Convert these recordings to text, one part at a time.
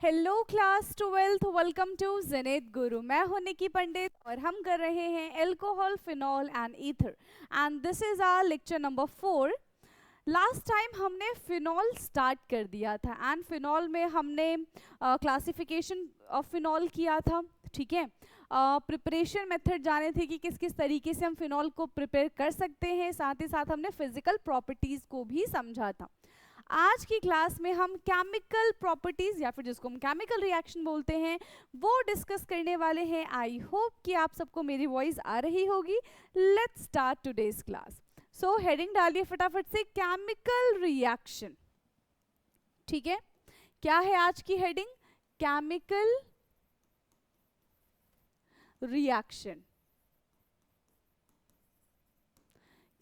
Hello class 12th, welcome to जेनेत गुरु। मैं हूं निकी पंडित और हम कर रहे हैं alcohol, phenol and ether and this is our lecture number 4। Last time हमने फिनॉल स्टार्ट कर दिया था एंड फिनॉल में हमने क्लासिफिकेशन ऑफ फिनॉल किया था। ठीक है, प्रिपरेशन मेथड जाने थे कि किस किस तरीके से हम फिनॉल को प्रिपेयर कर सकते हैं, साथ ही साथ हमने फिजिकल प्रॉपर्टीज़ को भी समझा था। आज की क्लास में हम केमिकल प्रॉपर्टीज या फिर जिसको हम केमिकल रिएक्शन बोलते हैं वो डिस्कस करने वाले हैं। आई होप कि आप सबको मेरी वॉइस आ रही होगी। Let's start today's class. So heading डालिए फटाफट से, केमिकल रिएक्शन। ठीक है, क्या है आज की heading? Chemical reaction.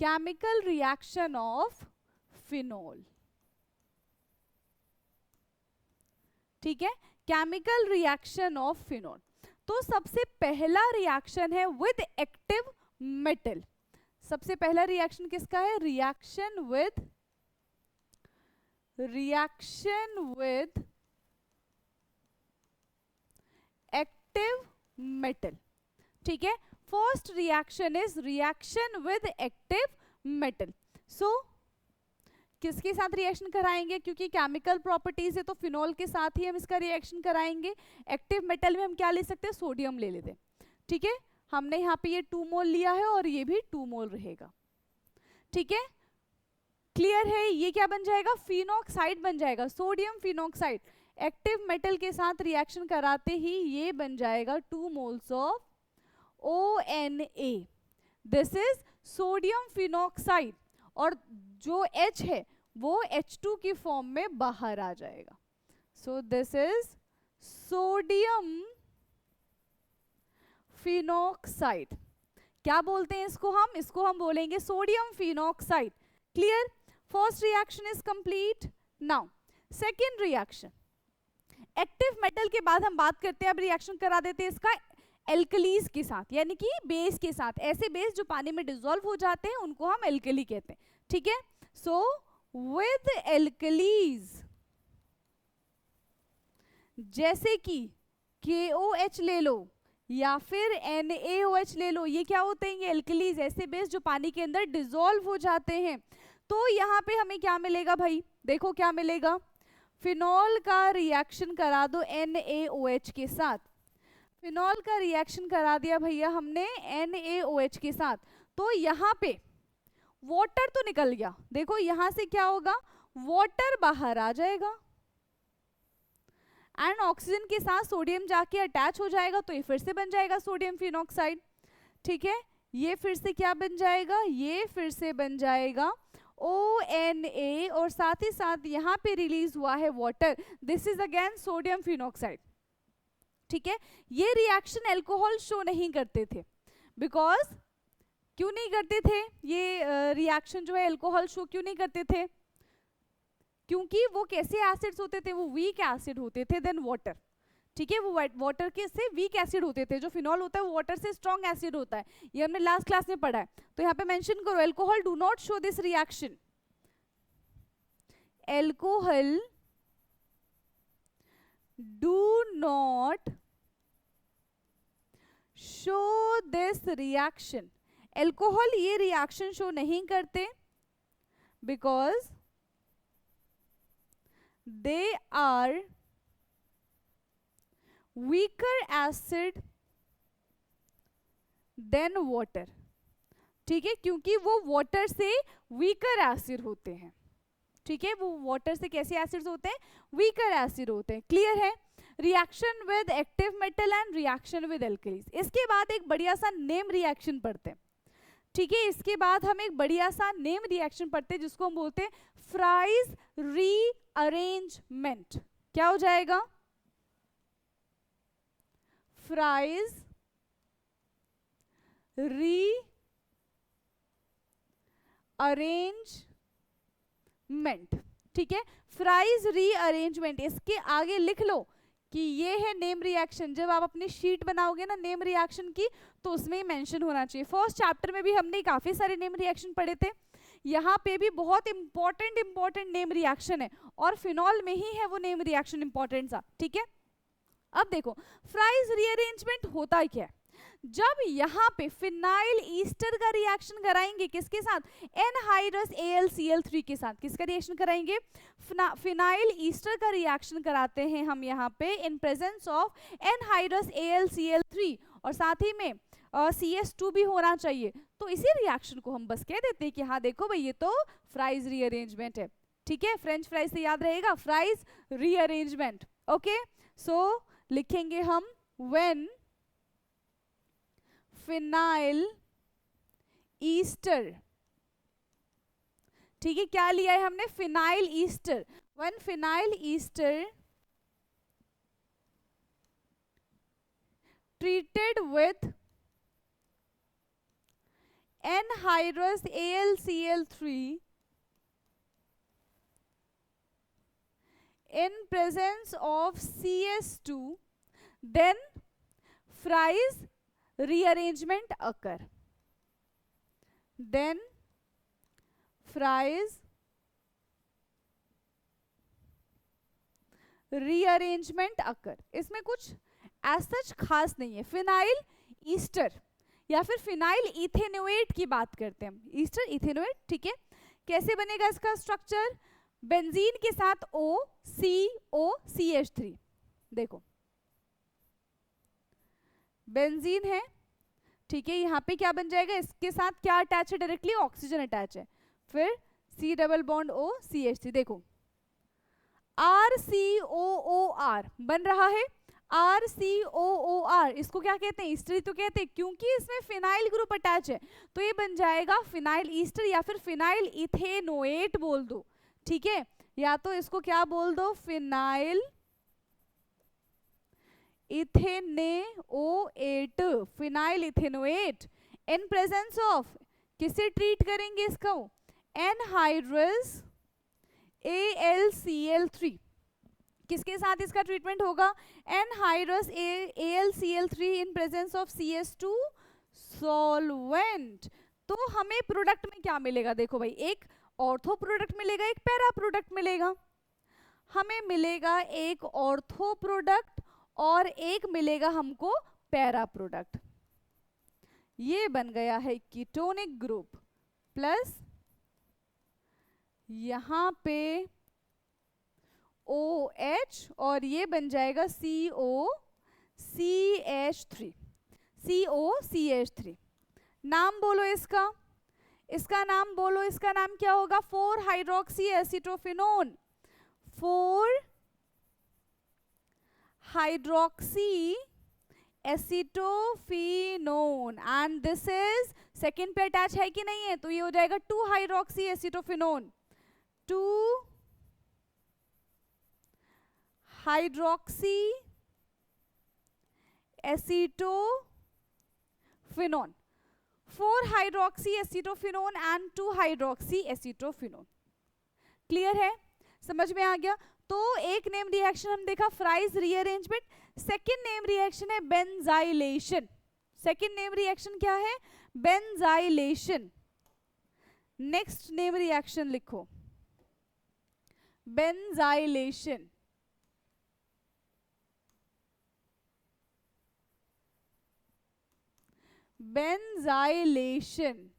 Chemical reaction of phenol. ठीक है, केमिकल रिएक्शन ऑफ फिनॉल। तो सबसे पहला रिएक्शन है विद एक्टिव मेटल। सबसे पहला रिएक्शन किसका है? Reaction with active metal. ठीक है, first reaction is reaction with active metal. So किसके साथ रिएक्शन कराएंगे? क्योंकि केमिकल प्रॉपर्टीज है तो फिनॉल के साथ ही हम इसका रिएक्शन कराएंगे। एक्टिव मेटल में हम क्या ले सकते हैं? सोडियम ले लेते हैं। ठीक है, हमने यहाँ पे ये 2 मोल लिया है और ये भी 2 मोल रहेगा। ठीक है, क्लियर है? ये क्या बन जाएगा? फिनॉक्साइड बन जाएगा, सोडियम फिनॉक्साइड। एक्टिव मेटल के साथ रिएक्शन कराते ही ये बन जाएगा 2 moles of ONA। This is sodium phenoxide और जो H है वो H2 की फॉर्म में बाहर आ जाएगा। So this is sodium phenoxide. क्या बोलते हैं इसको हम? इसको हम बोलेंगे sodium phenoxide. Clear? First reaction is complete. Now second reaction, active metal के बाद हम बात करते हैं, अब रिएक्शन करा देते हैं इसका एल्कलीज के साथ, यानी कि बेस के साथ। ऐसे बेस जो पानी में डिसॉल्व हो जाते हैं उनको हम एल्कली कहते हैं। ठीक है, सो विद एल्कलीज जैसे कि KOH ले लो या फिर NaOH ले लो, ये क्या होते हैं? ये एल्कलीज, ऐसे बेस जो पानी के अंदर डिसॉल्व हो जाते हैं। तो यहाँ पे हमें क्या मिलेगा भाई? देखो क्या मिलेगा। फिनॉल का रिएक्शन करा दो NaOH के साथ। फिनॉल का रिएक्शन करा दिया भैया हमने NaOH के साथ, तो यहाँ पे वाटर तो निकल गया। देखो यहाँ से क्या होगा? वाटर बाहर आ जाएगा एंड ऑक्सीजन के साथ सोडियम जाके अटैच हो जाएगा, तो ये फिर से बन जाएगा सोडियम फिनॉक्साइड। ठीक है, ये फिर से क्या बन जाएगा? ये फिर से बन जाएगा ONA और साथ ही साथ यहाँ पे रिलीज हुआ है water. This is again sodium phenoxide. ठीक है, ये रिएक्शन एल्कोहल शो नहीं करते थे। बिकॉज क्यों नहीं करते थे? ये रिएक्शन जो है एल्कोहल शो क्यों नहीं करते थे? क्योंकि वो कैसे एसिड्स होते थे? वो वीक एसिड होते थे देन वाटर। ठीक है, वो वाटर के से वीक एसिड होते थे। जो फिनॉल होता है वो वाटर से स्ट्रॉन्ग एसिड होता है, ये हमने लास्ट क्लास में पढ़ा है। तो यहाँ पे मेंशन करो, alcohol do not show this reaction. Alcohol do not show this reaction. Alcohol ये रिएक्शन शो नहीं करते because they are weaker acid than water. ठीक है, क्योंकि वो वाटर से वीकर एसिड होते हैं। ठीक है, वो वाटर से कैसे एसिड्स होते हैं? वीकर एसिड होते हैं। क्लियर है? Reaction with active metal and reaction with alkalis. इसके बाद एक बढ़िया सा नेम रिएक्शन पढ़ते हैं। ठीक है, इसके बाद हम एक बढ़िया सा नेम रिएक्शन पढ़ते हैं जिसको हम बोलते हैं फ्राइज रीअरेंजमेंट। क्या हो जाएगा? Fries rearrangement. ठीक है, फ्राइज रीअरेंजमेंट, इसके आगे लिख लो कि ये है नेम रिएक्शन। जब आप अपनी शीट बनाओगे ना नेम रिएक्शन की, तो उसमें ही मेंशन होना चाहिए। फर्स्ट चैप्टर में भी हमने काफी सारे नेम रिएक्शन पढ़े थे। यहाँ पे भी बहुत इंपॉर्टेंट नेम रिएक्शन है, और फिनॉल में ही है वो नेम रिएक्शन इंपॉर्टेंट सा, ठीक है। अब देखो फ्राइज रीअरेंजमेंट होता क्या है, जब यहाँ पे फिनाइल ईस्टर का रिएक्शन कराएंगे किसके साथ, एनहाइड्रस AlCl3 के साथ, किसका रिएक्शन कराएंगे, फिनाइल ईस्टर का रिएक्शन कराते हैं हम यहाँ पे in presence of anhydrous AlCl3, और साथ ही में CS2 भी होना चाहिए। तो इसी रिएक्शन को हम बस कह देते हैं कि हाँ देखो भाई ये तो फ्राइज रीअरेंजमेंट है, ठीक है। फ्रेंच फ्राइज से याद रहेगा फ्राइज रीअरेंजमेंट, ओके। सो लिखेंगे हम व्हेन फिनाइल ईस्टर, ठीक है, क्या लिया है हमने, phenyl Easter, when phenyl Easter treated with anhydrous AlCl3 in presence of CS2, then Fry's rearrangement occur. Then Fry's rearrangement occur. इसमें कुछ एज सच खास नहीं है। फिनाइल ईस्टर या फिर फिनाइल इथेनोएट की बात करते हैं हम, ईस्टर इथेनोएट, ठीक है। कैसे बनेगा इसका स्ट्रक्चर, बेंजीन के साथ OCOCH3, देखो बेंजीन है, ठीक है, यहाँ पे क्या बन जाएगा, इसके साथ क्या अटैच है, डायरेक्टली ऑक्सीजन अटैच है, फिर C डबल बॉन्ड OCH3, देखो RCOOR बन रहा है, RCOOR, इसको क्या कहते हैं, ईस्टर तो कहते हैं, क्योंकि इसमें फिनाइल ग्रुप अटैच है, तो ये बन जाएगा फिनाइल ईस्टर या फिर फिनाइल इथेनोएट बोल दो, ठीक है, या तो इसको क्या बोल दो, phenyl ethanoate, phenyl ethanoate in presence of, किसे ट्रीट करेंगे इसको, एनहाइड्रस AlCl3, किसके साथ इसका ट्रीटमेंट होगा, anhydrous AlCl3 in presence of CS2 solvent. तो हमें प्रोडक्ट में क्या मिलेगा, देखो भाई एक ऑर्थो प्रोडक्ट मिलेगा, एक पैरा प्रोडक्ट मिलेगा, हमें मिलेगा एक ऑर्थो प्रोडक्ट और एक मिलेगा हमको पैरा प्रोडक्ट। ये बन गया है कीटोनिक ग्रुप प्लस यहाँ पे OH और ये बन जाएगा COCH3, नाम बोलो इसका, इसका नाम बोलो, इसका नाम क्या होगा, 4 hydroxy acetophenone, 4 hydroxy acetophenone, and this is second पे अटैच है कि नहीं है, तो ये हो जाएगा 2 hydroxy acetophenone, 2 hydroxy acetophenone, 4 hydroxy acetophenone and 2 hydroxy acetophenone. Clear है, समझ में आ गया। तो एक नेम रिएक्शन हम देखा fries rearrangement, second name reaction है बेंजाइलेशन, सेकेंड नेम रिएक्शन क्या है, बेंजाइलेशन। नेक्स्ट नेम रिएक्शन लिखो, बेंजाइलेशन, बेंजाइलेशन।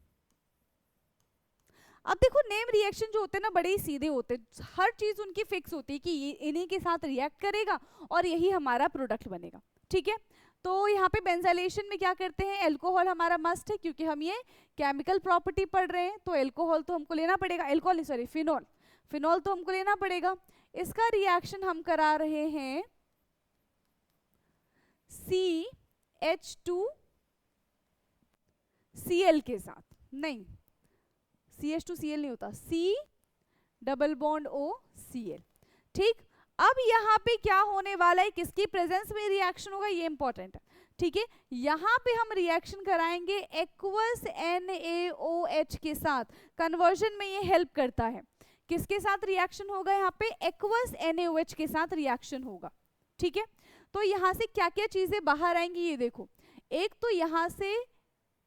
अब देखो नेम रिएक्शन जो होते हैं ना बड़े ही सीधे होते हैं, हर चीज उनकी फिक्स होती है कि ये इन्हीं के साथ रिएक्ट करेगा और यही हमारा प्रोडक्ट बनेगा, ठीक है। तो यहाँ पे बेंजाइलेशन में क्या करते हैं, एल्कोहल हमारा मस्ट है क्योंकि हम ये केमिकल प्रॉपर्टी पढ़ रहे हैं, तो एल्कोहल तो हमको लेना पड़ेगा, एल्कोहल सॉरी फिनॉल, फिनॉल तो हमको लेना पड़ेगा। इसका रिएक्शन हम करा रहे हैं CH2Cl के साथ, नहीं CH2Cl नहीं होता, C डबल बॉन्ड OCl, ठीक। अब यहाँ पे क्या होने वाला है, किसकी प्रेजेंस में रिएक्शन होगा, ये इंपॉर्टेंट है, ठीक है। यहाँ पे हम रिएक्शन कराएंगे एक्वस NaOH के साथ, कन्वर्जन में ये हेल्प करता है। किसके साथ रिएक्शन होगा, यहाँ पे एक्वस NaOH के साथ रिएक्शन होगा, ठीक है। तो यहाँ से क्या क्या चीजें बाहर आएंगी ये देखो, एक तो यहाँ से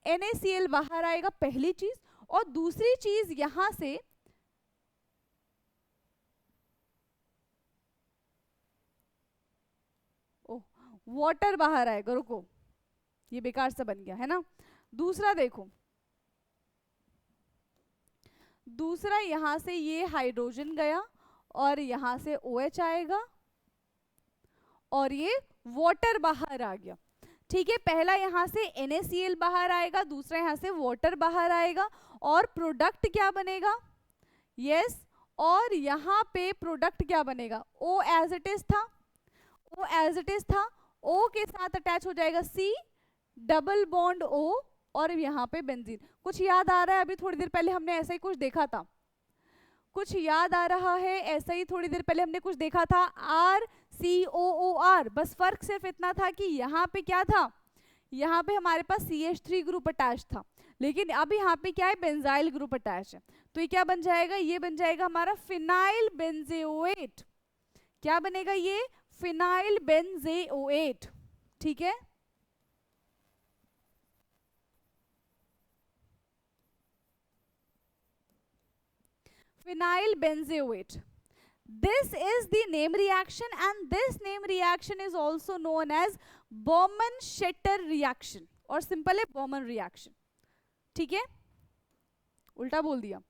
NaCl बाहर आएगा पहली चीज, और दूसरी चीज यहां से वाटर बाहर आएगा, रुको ये बेकार सा बन गया है ना। दूसरा देखो, दूसरा यहां से ये हाइड्रोजन गया और यहां से OH आएगा और ये वाटर बाहर आ गया। ठीक है, पहला यहां से NaCl बाहर आएगा, दूसरा यहां से वाटर बाहर आएगा और प्रोडक्ट क्या बनेगा, यस और यहां पे प्रोडक्ट क्या बनेगा, O एज इट इज था, O एज इट इज था, O के साथ अटैच हो जाएगा C, डबल बॉन्ड O और यहाँ पे बेंजीन। कुछ याद आ रहा है? अभी थोड़ी देर पहले हमने ऐसा ही कुछ देखा था, कुछ याद आ रहा है? ऐसा ही थोड़ी देर पहले हमने कुछ देखा था, RCOOR। बस फर्क सिर्फ इतना था कि यहाँ पे क्या था, यहाँ पे हमारे पास CH3 ग्रुप अटैच था, लेकिन अब यहाँ पे क्या है, बेंजाइल ग्रुप अटैच है। तो ये क्या बन जाएगा, ये बन जाएगा हमारा फिनाइल बेंजोएट। क्या बनेगा ये, फिनाइल बेंजोएट। ठीक है, phenyl benzoate. This is the name reaction and this name reaction is also known as Bowman-Schetter reaction और सिंपल है Bowman reaction। ठीक है, उल्टा बोल दिया।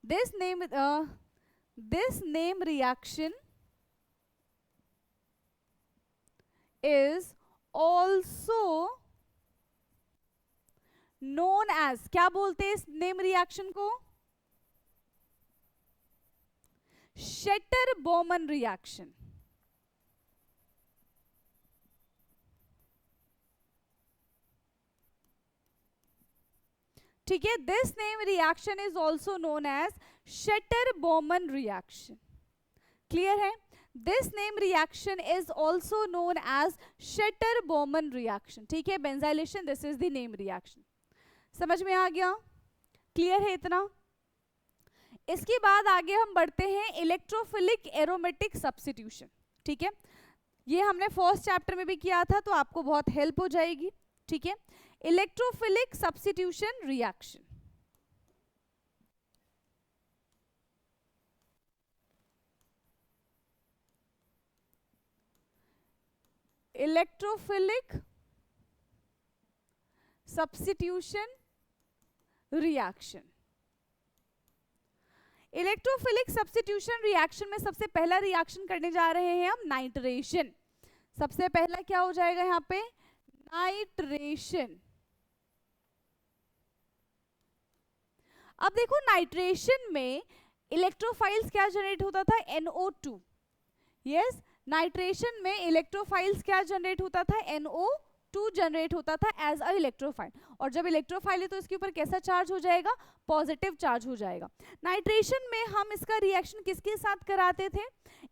This name reaction is also known as, क्या बोलते हैं इस नेम रिएक्शन को, Schetter-Bowman reaction। ठीक है, this name reaction is also known as Schetter-Bowman reaction। Clear है, this name reaction is also known as Schetter-Bowman reaction। ठीक है, benzylation, this is the name reaction। समझ में आ गया, क्लियर है इतना? इसके बाद आगे हम बढ़ते हैं इलेक्ट्रोफिलिक एरोमेटिक सब्स्टिट्यूशन। ठीक है, ये हमने फर्स्ट चैप्टर में भी किया था तो आपको बहुत हेल्प हो जाएगी। ठीक है, electrophilic substitution reaction. Electrophilic substitution reaction. Electrophilic substitution reaction में सबसे पहला रिएक्शन करने जा रहे हैं हम नाइट्रेशन। सबसे पहला क्या हो जाएगा यहाँ पे, नाइट्रेशन। अब देखो नाइट्रेशन में इलेक्ट्रोफाइल्स क्या जनरेट होता था, NO2। यस, नाइट्रेशन में इलेक्ट्रोफाइल्स क्या जनरेट होता था, NO2 जनरेट होता था एज अ इलेक्ट्रोफाइल। और जब इलेक्ट्रोफाइल है तो इसके ऊपर कैसा चार्ज हो जाएगा, पॉजिटिव चार्ज हो जाएगा। नाइट्रेशन में हम इसका रिएक्शन किसके साथ कराते थे,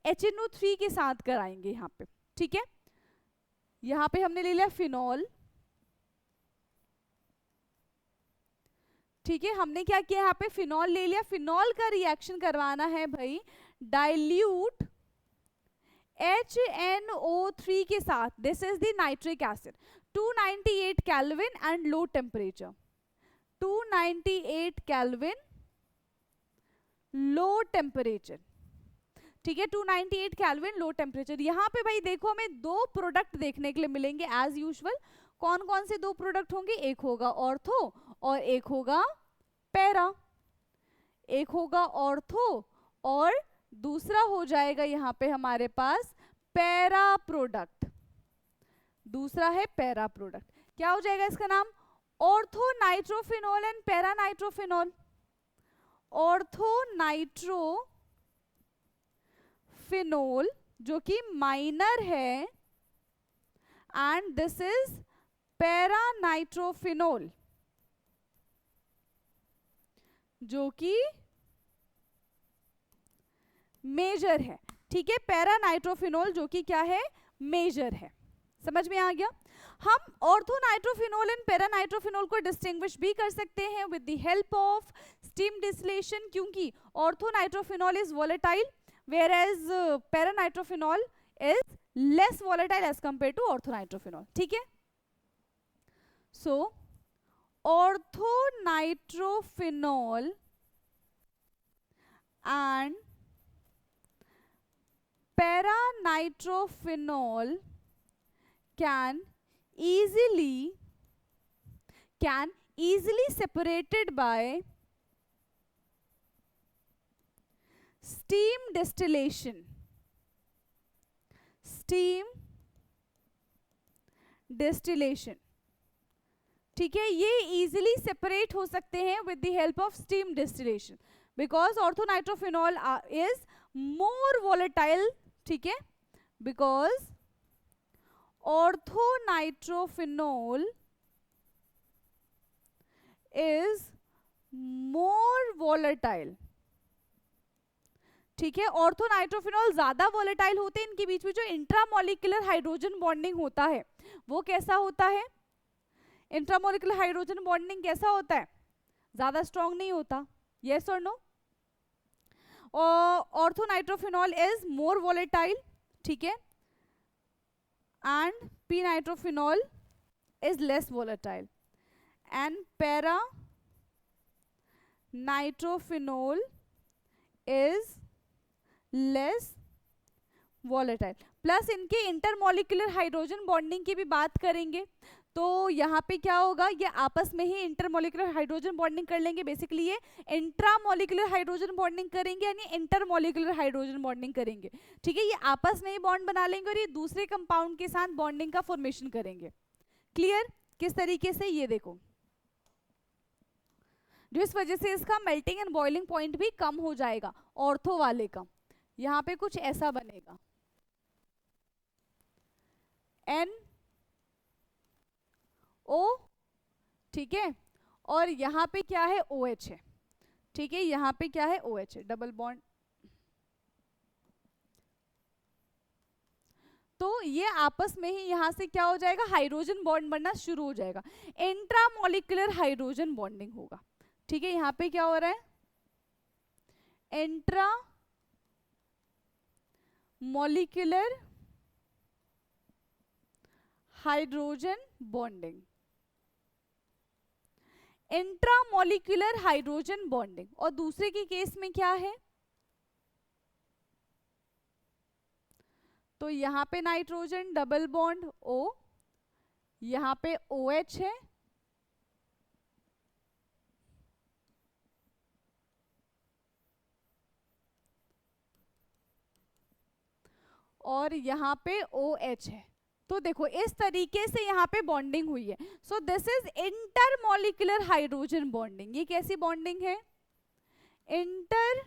HNO3 के साथ कराएंगे यहाँ पे। ठीक है, यहाँ पे हमने ले लिया फिनॉल। ठीक है, हमने क्या किया, यहाँ पे फिनॉल ले लिया। फिनॉल का रिएक्शन करवाना है भाई डाइल्यूट HNO3 के साथ। This is the nitric acid, 298 kelvin and low temperature, 298 kelvin low temperature. ठीक है, 298 केल्विन लो टेम्परेचर। यहाँ पे भाई देखो हमें दो प्रोडक्ट देखने के लिए मिलेंगे एज यूजुअल। कौन कौन से दो प्रोडक्ट होंगे, एक होगा ऑर्थो और एक होगा पैरा। एक होगा ऑर्थो और दूसरा हो जाएगा यहाँ पे हमारे पास पैरा प्रोडक्ट। दूसरा है पैरा प्रोडक्ट। क्या हो जाएगा इसका नाम, ortho nitrophenol and para nitrophenol. Ortho nitrophenol जो कि माइनर है and this is para nitrophenol जो कि मेजर है। ठीक है, पैरा नाइट्रोफिनॉल जो कि क्या है, मेजर है। समझ में आ गया। हम ortho nitrophenol and para nitrophenol को डिस्टिंग्विश भी कर सकते हैं with the help of steam distillation, क्योंकि ortho nitrophenol is volatile whereas para nitrophenol is less volatile as compare to ortho nitrophenol. ठीक है, सो orthonitrophenol and paranitrophenol can easily separated by steam distillation. ठीक है, ये easily separate हो सकते हैं with the help of steam distillation, because orthonitrophenol is more volatile. ठीक है, because orthonitrophenol is more volatile. ठीक है, ऑर्थोनाइट्रोफिनॉल ज्यादा वॉलेटाइल होते हैं. इनके बीच में जो इंट्रामोलिकुलर हाइड्रोजन बॉन्डिंग होता है वो कैसा होता है? इंट्रामोलिकुलर हाइड्रोजन बॉन्डिंग कैसा होता है? ज्यादा स्ट्रॉन्ग नहीं होता. यस और no? Orthonitrophenol is more volatile. ठीक है, and P nitrophenol is less volatile, and para nitrophenol is less volatile. Plus इनके इंटरमोलिकुलर हाइड्रोजन बॉन्डिंग की भी बात करेंगे तो यहाँ पे क्या होगा, ये आपस में ही इंटरमोलिकुलर हाइड्रोजन बॉन्डिंग कर लेंगे. बेसिकली ये इंट्रामोलिकुलर हाइड्रोजन बॉन्डिंग करेंगे यानी इंटरमोलिकुलर हाइड्रोजन बॉन्डिंग करेंगे. ठीक है, ये आपस में ही बॉन्ड बना लेंगे और ये दूसरे कंपाउंड के साथ बॉन्डिंग का फॉर्मेशन करेंगे. क्लियर? किस तरीके से, ये देखो, जिस वजह से इसका मेल्टिंग एंड बॉइलिंग पॉइंट भी कम हो जाएगा ऑर्थो वाले का. यहाँ पे कुछ ऐसा बनेगा, NO. ठीक है, और यहाँ पे क्या है? OH है. ठीक है, यहाँ पे क्या है? OH है, डबल बॉन्ड. तो ये आपस में ही यहाँ से क्या हो जाएगा? हाइड्रोजन बॉन्ड बनना शुरू हो जाएगा. इंट्रामोलिकुलर हाइड्रोजन बॉन्डिंग होगा. ठीक है, यहाँ पे क्या हो रहा है? Intra molecular hydrogen bonding. Intramolecular hydrogen bonding. और दूसरे के केस में क्या है? तो यहां पे नाइट्रोजन डबल बॉन्ड O, यहां पे OH है, और यहाँ पे OH है. तो देखो इस तरीके से यहाँ पे बॉन्डिंग हुई है. So this is intermolecular hydrogen bonding. ये कैसी बॉन्डिंग है? Inter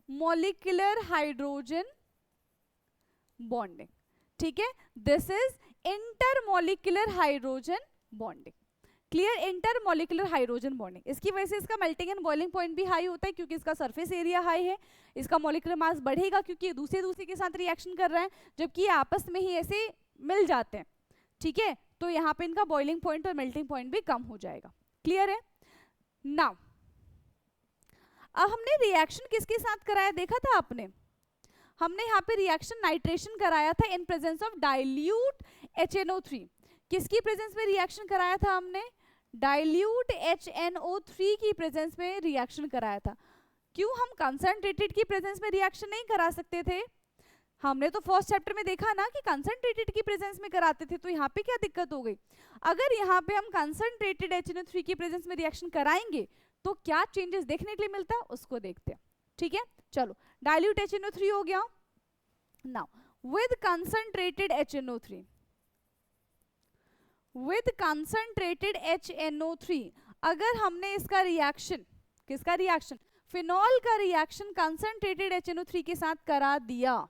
molecular hydrogen bonding. ठीक है, this is intermolecular hydrogen bonding. Clear? Intermolecular hydrogen bonding. इसकी वजह से इसका मेल्टिंग एंड बॉइलिंग पॉइंट भी हाई होता है क्योंकि इसका सरफेस एरिया हाई है. इसका मॉलिक्यूलर मास बढ़ेगा क्योंकि ये दूसरे के साथ रिएक्शन कर रहा है, जबकि ये आपस में ही ऐसे मिल जाते हैं. ठीक है, तो यहाँ पे इनका बॉइलिंग पॉइंट और मेल्टिंग पॉइंट भी कम हो जाएगा. क्लियर है? नाउ अब हमने रिएक्शन किसके साथ कराया देखा था आपने? हमने यहाँ पे रिएक्शन नाइट्रेशन कराया था in presence of dilute HNO3. किसकी प्रेजेंस में रिएक्शन कराया था हमने? डाइल्यूट HNO3 की प्रेजेंस में रिएक्शन कराया था. क्यों हम कंसंट्रेटेड की प्रेजेंस में रिएक्शन नहीं करा सकते थे? हमने तो फर्स्ट चैप्टर में देखा ना कि कंसंट्रेटेड की प्रेजेंस में कराते थे. तो यहाँ पे क्या दिक्कत हो गई? अगर यहाँ पे हम कंसंट्रेटेड HNO3 की प्रेजेंस में रिएक्शन कराएंगे तो क्या चेंजेस देखने के लिए मिलता है उसको देखते हैं. ठीक है, चलो डाइल्यूट HNO3 हो गया. Now with concentrated HNO3, with concentrated HNO3 अगर हमने इसका रिएक्शन, किसका रिएक्शन? फिनॉल का रिएक्शन कंसंट्रेटेड HNO3 के साथ करा दिया.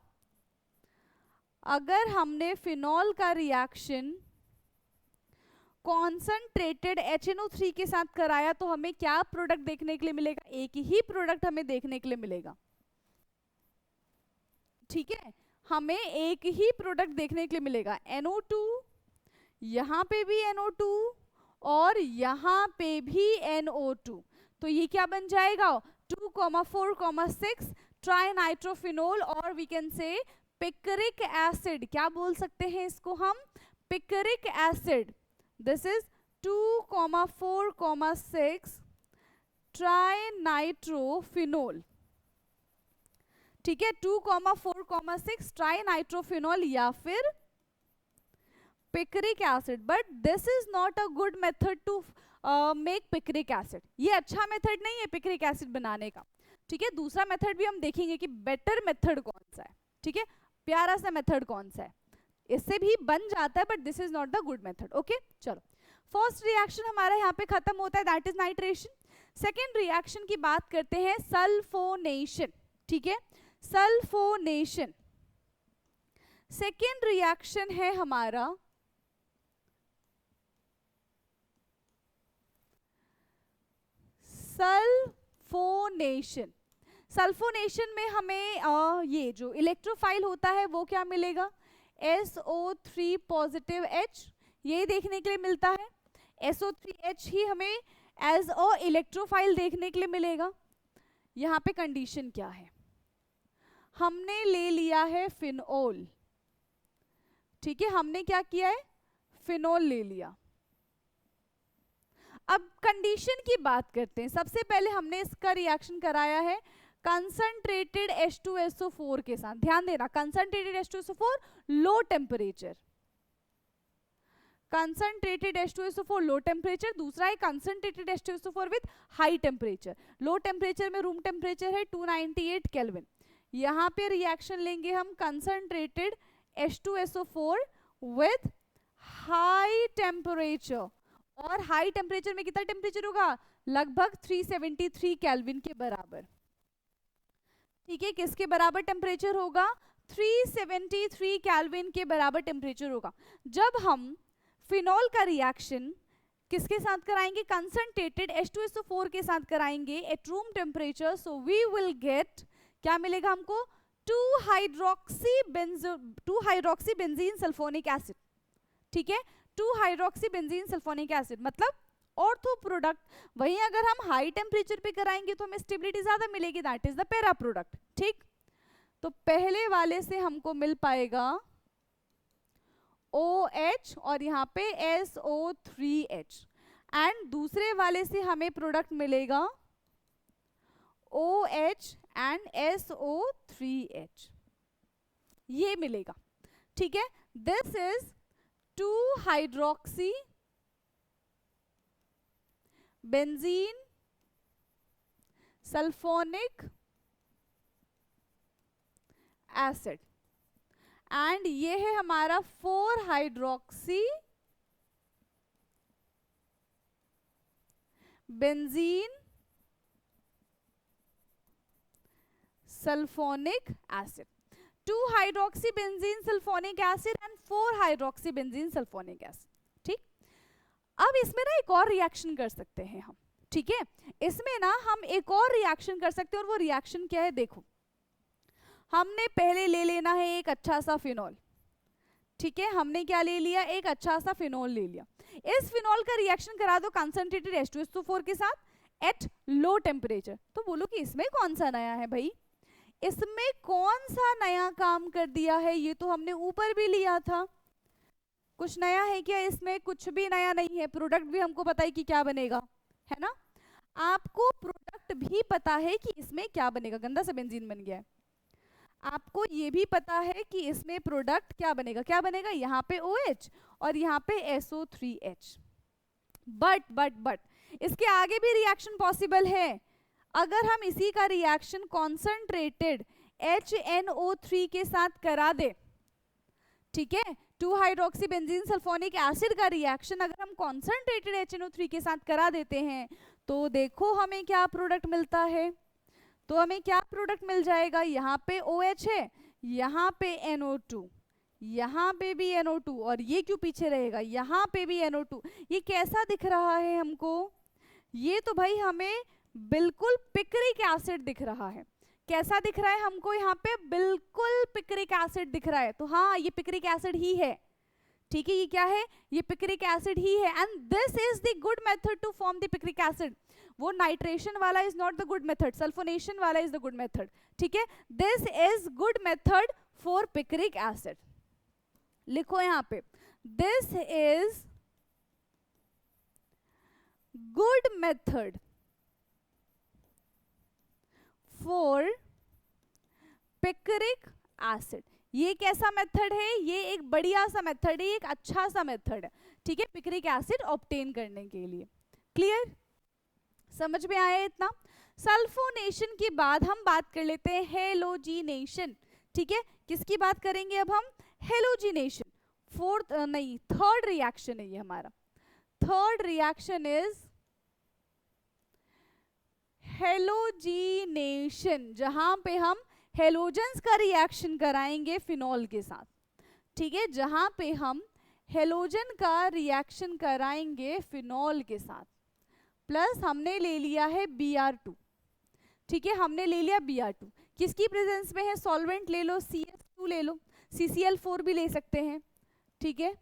अगर हमने फिनॉल का रिएक्शन कॉन्संट्रेटेड HNO3 के साथ कराया तो हमें क्या प्रोडक्ट देखने के लिए मिलेगा? एक ही प्रोडक्ट हमें देखने के लिए मिलेगा. ठीक है, हमें एक ही प्रोडक्ट देखने के लिए मिलेगा. NO2, यहाँ पे भी NO2 और यहाँ पे भी NO2. तो ये क्या बन जाएगा? 2,4,6 ट्राइनाइट्रोफिनोल, और we can say picric acid. क्या बोल सकते हैं इसको हम? Picric acid. This is 2,4,6 trinitrophenol, ठीक है, 2,4,6 ट्राइनाइट्रोफिनोल या फिर picric acid. But this is not a good method to make picric acid. ये अच्छा मेथड नहीं है पिक्रिक एसिड बनाने का, ठीक है. दूसरा मेथड भी हम देखेंगे कि बेटर मेथड कौन सा है, ठीक है, प्यारा सा मेथड कौन सा है. इससे भी बन जाता है but this is not the good method. Okay, चलो फर्स्ट रिएक्शन हमारा यहाँ पे खत्म होता है, that is nitration. Second reaction की बात करते हैं, सल्फोनेशन, ठीक है, सल्फोनेशन. सेकेंड रिएक्शन है हमारा सल्फोनेशन. सल्फोनेशन में हमें ये जो इलेक्ट्रोफाइल होता है वो क्या मिलेगा, SO3 पॉजिटिव H, ये देखने के लिए मिलता है. SO3H ही हमें एज अ इलेक्ट्रोफाइल देखने के लिए मिलेगा. यहाँ पे कंडीशन क्या है, हमने ले लिया है फिनोल, ठीक है, हमने क्या किया है, फिनोल ले लिया. अब कंडीशन की बात करते हैं. सबसे पहले हमने इसका रिएक्शन कराया है कंसंट्रेटेड H2SO4 के साथ. ध्यान देना, concentrated H2SO4 low temperature, concentrated H2SO4 low temperature. दूसरा है concentrated H2SO4 with high temperature. Low temperature में रूम टेम्परेचर है 298 केल्विन. यहाँ पे रिएक्शन लेंगे हम concentrated H2SO4 with high temperature. और हाई टेम्परेचर में कितना टेम्परेचर होगा, लगभग 373 केल्विन के बराबर, ठीक है. किसके बराबर टेम्परेचर होगा, 373 केल्विन के बराबर टेम्परेचर होगा. जब हम फिनोल का रिएक्शन किसके साथ कराएंगे, कंसंट्रेटेड H2SO4 के साथ कराएंगे at room temperature, so we will get, क्या मिलेगा हमको, 2 हाइड्रोक्सी बेंजीन सल्फोनिक एसिड, ठीक है, 2 हाइड्रोक्सी बेंजीन सल्फोनिक एसिड. मतलब ऑर्थो प्रोडक्ट. वहीं अगर हम हाई टेम्परेचर पे कराएंगे तो हमें स्टेबिलिटी ज्यादा मिलेगी, that is the para product, ठीक. तो पहले वाले से हमको मिल पाएगा OH और यहाँ पे SO3H, एंड दूसरे वाले से हमें प्रोडक्ट मिलेगा OH एंड SO3H, ये मिलेगा, ठीक है. This is 2 hydroxy benzene sulphonic acid, and ये है हमारा 4 hydroxy benzene sulphonic acid. 2 hydroxy benzene sulphonic acid and 4 hydroxy benzene sulphonic acid, ठीक. अब इसमें ना एक और रिएक्शन कर सकते हैं हम, ठीक है. इसमें ना हम एक और रिएक्शन कर सकते हैं, और वो रिएक्शन क्या है, देखो, हमने पहले ले लेना है एक अच्छा सा फिनोल, ठीक है. हमने क्या ले लिया, एक अच्छा सा फिनोल ले लिया. इस फिनोल का रिएक्शन करा दो कंसंट्रेटेड H2SO4 के साथ एट लो टेम्परेचर. तो बोलो कि इसमें कौन सा नया है भाई, इसमें कौन सा नया काम कर दिया है, ये तो हमने ऊपर भी लिया था. कुछ नया है क्या इसमें, कुछ भी नया नहीं है. प्रोडक्ट भी हमको पता है कि क्या बनेगा, है ना. आपको प्रोडक्ट भी पता है कि इसमें क्या बनेगा, गंदा सा बेंजीन बन गया है. आपको ये भी पता है कि इसमें प्रोडक्ट क्या बनेगा, क्या बनेगा, यहाँ पे OH और यहाँ पे SO3H. बट इसके आगे भी रिएक्शन पॉसिबल है. अगर हम इसी का रिएक्शन कॉन्सेंट्रेटेड HNO3 के साथ करा दे, ठीक है, 2 हाइड्रोक्सी बेंजीन सल्फोनिक एसिड का रिएक्शन अगर हम कॉन्सेंट्रेटेड HNO3 के साथ करा देते हैं, तो देखो हमें क्या प्रोडक्ट मिलता है. तो हमें क्या प्रोडक्ट मिल जाएगा, यहाँ पे OH है, यहाँ पे NO2, यहाँ पे भी NO2, और ये क्यों पीछे रहेगा, यहाँ पे भी NO2. ये कैसा दिख रहा है हमको, ये तो भाई हमें बिल्कुल पिक्रिक एसिड दिख रहा है. कैसा दिख रहा है हमको, यहाँ पे बिल्कुल पिक्रिक एसिड दिख रहा है. तो हाँ, ये पिक्रिक एसिड ही है, ठीक है. ये क्या है, ये पिक्रिक एसिड ही है, and this is the good method to form the picric acid. वो नाइट्रेशन वाला is not the good method, sulphonation वाला इज द गुड मेथड, ठीक है. This is good method for picric acid. लिखो यहाँ पे, this is good method for picric acid. ये कैसा मेथड है? ये एक बढ़िया सा मेथड है, एक अच्छा सा मेथड है, ठीक है, पिक्रिक एसिड ऑब्टेन करने के लिए। क्लियर? समझ में आया इतना? सल्फोनेशन के बाद हम बात कर लेते हैं हेलोजिनेशन। ठीक है, किसकी बात करेंगे अब हम? हेलोजिनेशन। फोर्थ नहीं, थर्ड रिएक्शन है ये हमारा। थर्ड रिएक्शन इज हेलोजिनेशन, जहां पे हम हेलोजेंस का रिएक्शन कराएंगे फिनॉल के साथ। ठीक है, जहां पे हम हेलोजन का रिएक्शन कराएंगे फिनॉल के साथ। प्लस हमने ले लिया है Br2। ठीक है, हमने ले लिया Br2, किसकी प्रेजेंस में है? सॉल्वेंट ले लो, CH2 ले लो, CCl4 भी ले सकते हैं। ठीक है,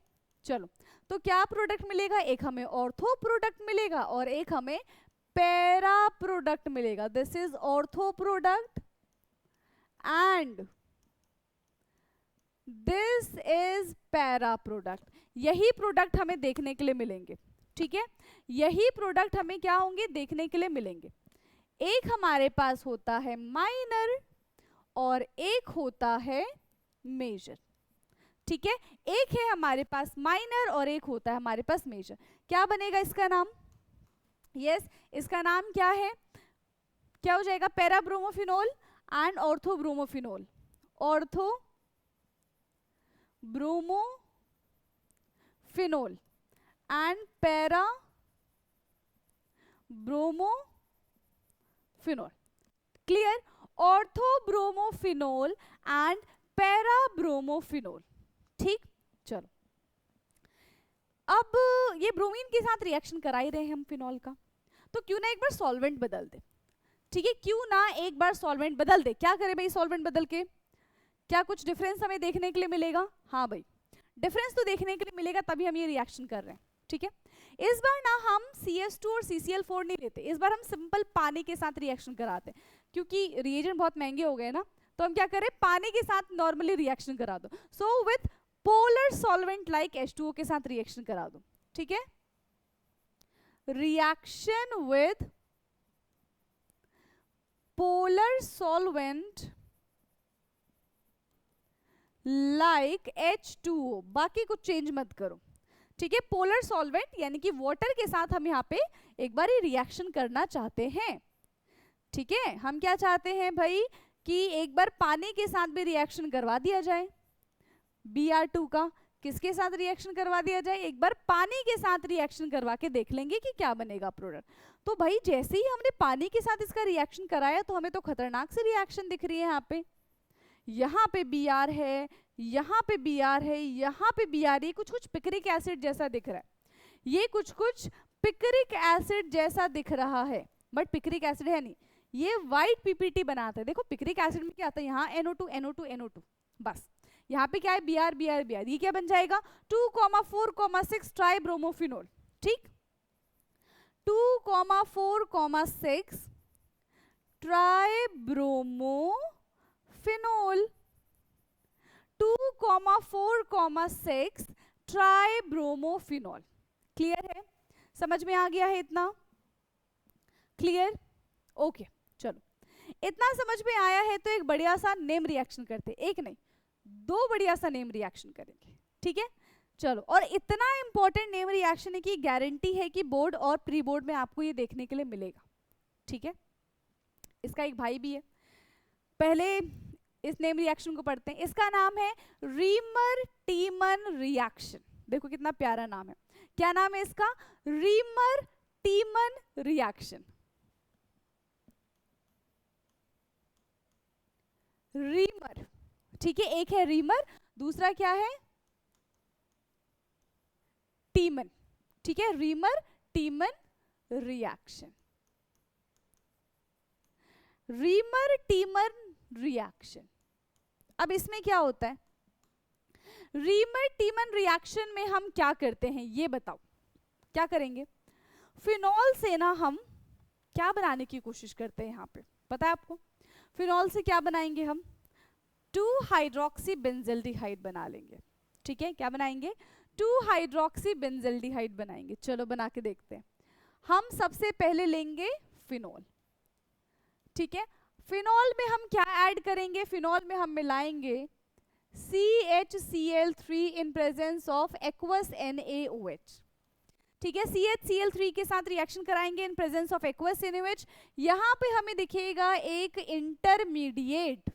चलो, तो क्या प्रोडक्ट मिलेगा? एक हमें ऑर्थो प्रोडक्ट मिलेगा और एक हमें पैरा प्रोडक्ट मिलेगा। This is ortho product and this is para product. यही प्रोडक्ट हमें देखने के लिए मिलेंगे। ठीक है, यही प्रोडक्ट हमें क्या होंगे? देखने के लिए मिलेंगे। एक हमारे पास होता है माइनर और एक होता है मेजर। ठीक है, एक है हमारे पास माइनर और एक होता है हमारे पास मेजर। क्या बनेगा इसका नाम? यस, इसका नाम क्या है? क्या हो जाएगा? Para bromophenol and ortho bromophenol. Ortho bromophenol and para bromophenol. Clear? Ortho bromophenol and para bromophenol. ठीक, चलो, अब ये ब्रोमीन के साथ रिएक्शन करा ही रहे हैं हम फिनॉल का, तो क्यों ना एक बार सॉल्वेंट बदल दे। ठीक है, क्यों ना एक बार सॉल्वेंट बदल दे। क्या करें भाई सॉल्वेंट बदल के? क्या कुछ डिफरेंस हमें देखने के लिए मिलेगा? हाँ भाई, डिफरेंस तो देखने के लिए मिलेगा, तभी हम ये रिएक्शन कर रहे हैं। ठीक है, इस बार ना हम CS2 और CCl4 नहीं लेते, इस बार हम सिंपल पानी के साथ रिएक्शन कराते हैं, क्योंकि रिएजेंट बहुत महंगे हो गए ना, तो हम क्या करें? पानी के साथ नॉर्मली रिएक्शन करा दो। So with polar solvent like H2O के साथ रिएक्शन करा दो। ठीक है, reaction with polar solvent like H2O, बाकी कुछ चेंज मत करो। ठीक है, पोलर सॉल्वेंट यानी कि वाटर के साथ हम यहाँ पे एक बार ही रिएक्शन करना चाहते हैं। ठीक है, हम क्या चाहते हैं भाई कि एक बार पानी के साथ भी रिएक्शन करवा दिया जाए। Br2 का किसके साथ रिएक्शन करवा दिया जाए? एक बार पानी के साथ रिएक्शन करवा के देख लेंगे कि क्या बनेगा प्रोडक्ट। तो भाई जैसे ही हमने पानी के साथ इसका रिएक्शन कराया तो हमें तो खतरनाक सी रिएक्शन दिख रही है। यहाँ पे Br है, यहाँ पे Br है, यहाँ पे Br, ये कुछ कुछ पिक्रिक एसिड जैसा दिख रहा है, ये कुछ कुछ पिक्रिक एसिड जैसा दिख रहा है, बट पिक्रिक एसिड है नहीं, ये व्हाइट PPT बनाता है। देखो पिक्रिक एसिड में क्या आता है? यहाँ NO2 NO2 NO2, बस यहाँ पे क्या है? Br Br Br, ये क्या बन जाएगा? 2,4,6 ट्राई ब्रोमोफिनोल। ठीक, 2,4,6 try bromophenol, 2,4,6 try bromophenol. Clear है? समझ में आ गया है इतना? क्लियर? ओके, चलो, इतना समझ में आया है तो एक बढ़िया सा नेम रिएक्शन करते हैं। एक नहीं, दो बढ़िया सा नेम रिएक्शन करेंगे। ठीक है, चलो, और इतना इंपॉर्टेंट नेम रिएक्शन है कि गारंटी है कि बोर्ड और प्री बोर्ड में आपको ये देखने के लिए मिलेगा। ठीक है, इसका एक भाई भी है। पहले इस नेम रिएक्शन को पढ़ते हैं। इसका नाम है रीमर टीमन रिएक्शन। देखो कितना प्यारा नाम है। क्या नाम है इसका? Reamer टीमन reaction. रीमर, ठीक है, एक है रीमर, दूसरा क्या है? टीमन। ठीक है, रीमर टीमन रिएक्शन। रीमर टीमन रिएक्शन, अब इसमें क्या होता है? रीमर टीमन रिएक्शन में हम क्या करते हैं ये बताओ, क्या करेंगे? फिनॉल से ना हम क्या बनाने की कोशिश करते हैं? यहाँ पे पता है आपको? फिनॉल से क्या बनाएंगे हम? 2-हाइड्रोक्सी बेंजल्डिहाइड बना लेंगे। ठीक है, क्या बनाएंगे? 2-हाइड्रोक्सी बेंजल्डिहाइड बनाएंगे। चलो बना के देखते हैं। हम सबसे पहले लेंगे फिनॉल, ठीक है। फिनॉल में हम क्या ऐड करेंगे, फिनॉल में हम मिलाएंगे CHCl3 in presence of aqueous NaOH, ठीक है। CHCl3 के साथ रिएक्शन कराएंगे in presence of aqueous NaOH। यहाँ पे हमें दिखेगा एक इंटरमीडिएट,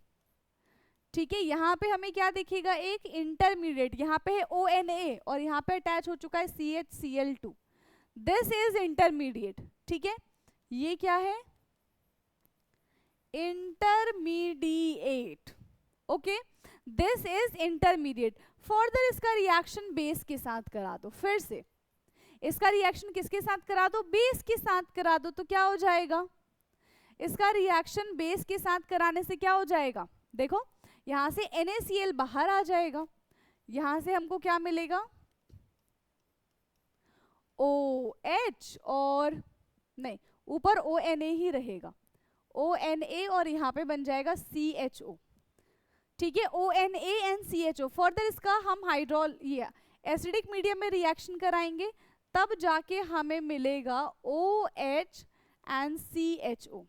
ठीक है। यहाँ पे हमें क्या दिखेगा, एक इंटरमीडिएट, यहाँ पे है ONA और यहाँ पे अटैच हो चुका है CHCl2, दिस इज इंटरमीडिएट, ठीक है। ये क्या है, intermediate, okay, this is intermediate. Further इसका रिएक्शन बेस के साथ करा दो, फिर से इसका रिएक्शन किसके साथ करा दो, बेस के साथ करा दो, तो क्या हो जाएगा, इसका रिएक्शन बेस के साथ कराने से क्या हो जाएगा, देखो यहां से NaCl बाहर आ जाएगा, यहां से हमको क्या मिलेगा, OH और नहीं ऊपर ONA ही रहेगा, ONA और यहाँ पे बन जाएगा CHO, ठीक है, ONA एंड CHO। फर्दर इसका हम हाइड्रोल ये एसिडिक मीडियम में रिएक्शन कराएंगे, तब जाके हमें मिलेगा OH and CHO,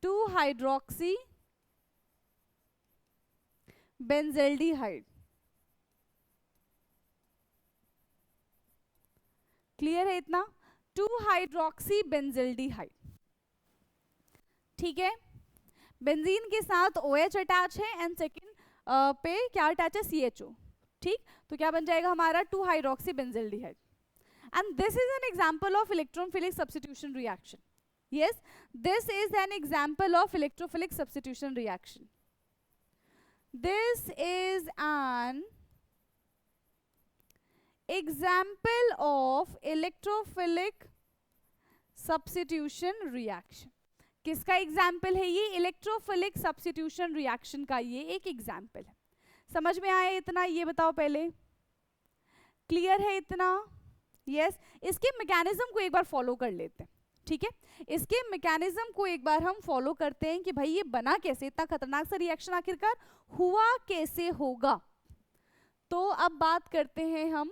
2 hydroxy benzaldehyde. Clear है इतना, 2 हाइड्रोक्सी बेंजल्डिहाइड, ठीक है। बेंजीन के साथ OH अटैच है एंड सेकेंड पे क्या अटैच है, CHO, ठीक। तो क्या बन जाएगा हमारा 2 hydroxy benzaldehyde. And this is an example of electrophilic substitution reaction, yes, this is an example of electrophilic substitution reaction, this is an example of electrophilic substitution reaction. किसका एग्जाम्पल है ये, इलेक्ट्रोफिलिक सब्स्टिट्यूशन रिएक्शन का ये एक example है। समझ में आया इतना, ये बताओ पहले, क्लियर है इतना, यस। इसके मैकेनिज्म को एक बार फॉलो कर लेते हैं, ठीक है। इसके मैकेनिज्म को एक बार हम फॉलो करते हैं कि भाई ये बना कैसे, इतना खतरनाक सा रिएक्शन आखिरकार हुआ कैसे होगा। तो अब बात करते हैं हम